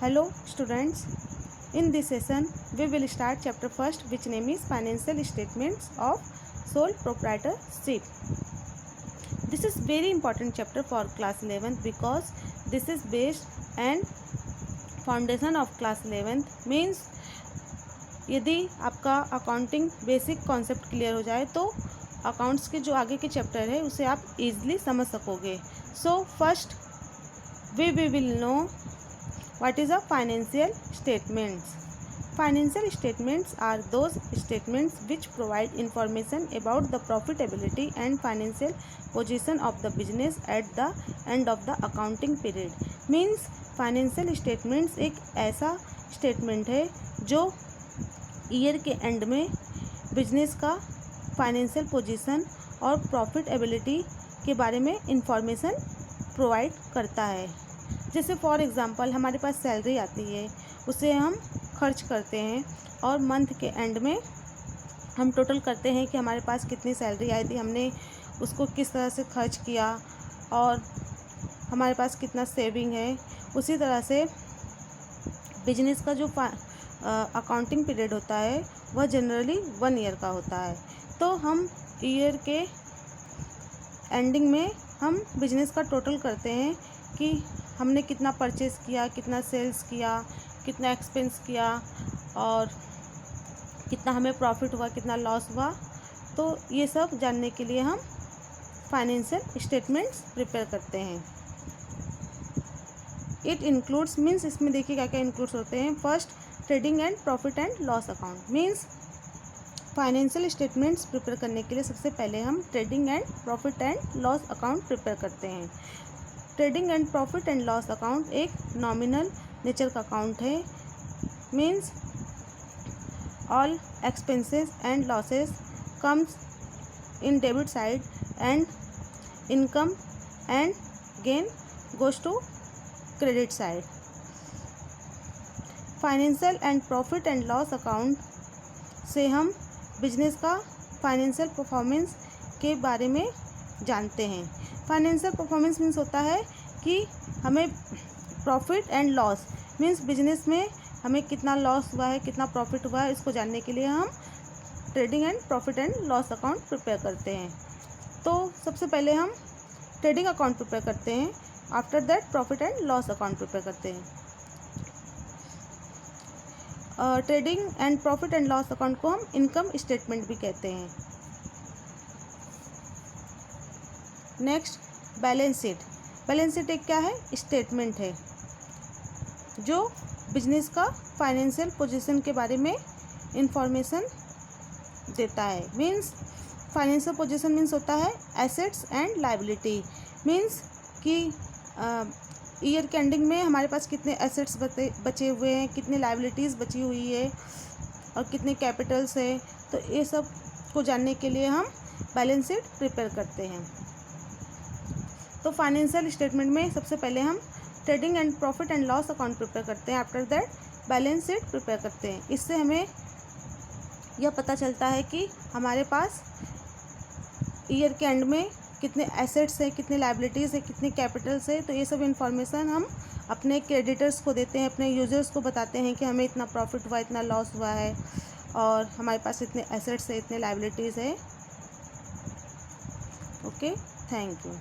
Hello students, in this session we will start chapter first, which name is financial statements of sole proprietorship. This is very important chapter for class 11th because this is based and foundation of class 11th means यदि आपका accounting basic concept clear हो जाए तो accounts के जो आगे के chapter है उसे आप इजीली समझ सकोगे. So first we will know what is a financial statements. Financial statements are those statements which provide information about the profitability and financial position of the business at the end of the accounting period. Means financial statements एक ऐसा statement है जो year के and में business का financial position और profitability के बारे में इंफॉर्मेशन प्रोवाइड करता है. जैसे फॉर एग्ज़ाम्पल हमारे पास सैलरी आती है, उसे हम खर्च करते हैं और मंथ के एंड में हम टोटल करते हैं कि हमारे पास कितनी सैलरी आई थी, हमने उसको किस तरह से खर्च किया और हमारे पास कितना सेविंग है. उसी तरह से बिजनेस का जो अकाउंटिंग पीरियड होता है वह जनरली 1 ईयर का होता है. तो हम ईयर के एंडिंग में हम बिजनेस का टोटल करते हैं कि हमने कितना परचेज़ किया, कितना सेल्स किया, कितना एक्सपेंस किया और कितना हमें प्रॉफिट हुआ, कितना लॉस हुआ. तो ये सब जानने के लिए हम फाइनेंशियल स्टेटमेंट्स प्रिपेयर करते हैं. इट इंक्लूड्स मीन्स इसमें देखिए क्या क्या इंक्लूड्स होते हैं. First, trading and profit and loss account. Means financial statements prepare करने के लिए सबसे पहले हम trading and profit and loss account prepare करते हैं. Trading and profit and loss account एक नॉमिनल नेचर का अकाउंट है. Means all expenses and losses comes in debit side and income and gain goes to credit side. Financial and profit and loss account से हम business का financial performance के बारे में जानते हैं. फाइनेंशियल परफॉर्मेंस मीन्स होता है कि हमें profit and loss means business में हमें कितना लॉस हुआ है, कितना प्रॉफिट हुआ है, इसको जानने के लिए हम trading and profit and loss account prepare करते हैं. तो सबसे पहले हम ट्रेडिंग अकाउंट प्रिपेयर करते हैं. After that profit and loss account prepare करते हैं. Trading and profit and loss account को हम इनकम स्टेटमेंट भी कहते हैं. Next, balance sheet. Balance sheet एक क्या है? स्टेटमेंट है जो बिजनेस का फाइनेंशियल पोजीशन के बारे में इंफॉर्मेशन देता है. मीन्स फाइनेंशियल पोजीशन मीन्स होता है एसेट्स एंड लायबिलिटी. मीन्स कि ईयर के एंडिंग में हमारे पास कितने एसेट्स बचे हुए हैं, कितनी लायबिलिटीज़ बची हुई है और कितने कैपिटल्स है. तो ये सब को जानने के लिए हम बैलेंस शीट प्रिपेयर करते हैं. तो फाइनेंशियल स्टेटमेंट में सबसे पहले हम trading and profit and loss account prepare करते हैं. After that balance sheet prepare करते हैं. इससे हमें यह पता चलता है कि हमारे पास ईयर के एंड में कितने एसेट्स है, कितने लायबिलिटीज़ है, कितने कैपिटल्स है. तो ये सब इंफॉर्मेशन हम अपने क्रेडिटर्स को देते हैं, अपने यूजर्स को बताते हैं कि हमें इतना प्रॉफिट हुआ, इतना लॉस हुआ है और हमारे पास इतने एसेट्स है, इतने लायबिलिटीज़ है. Okay, thank you.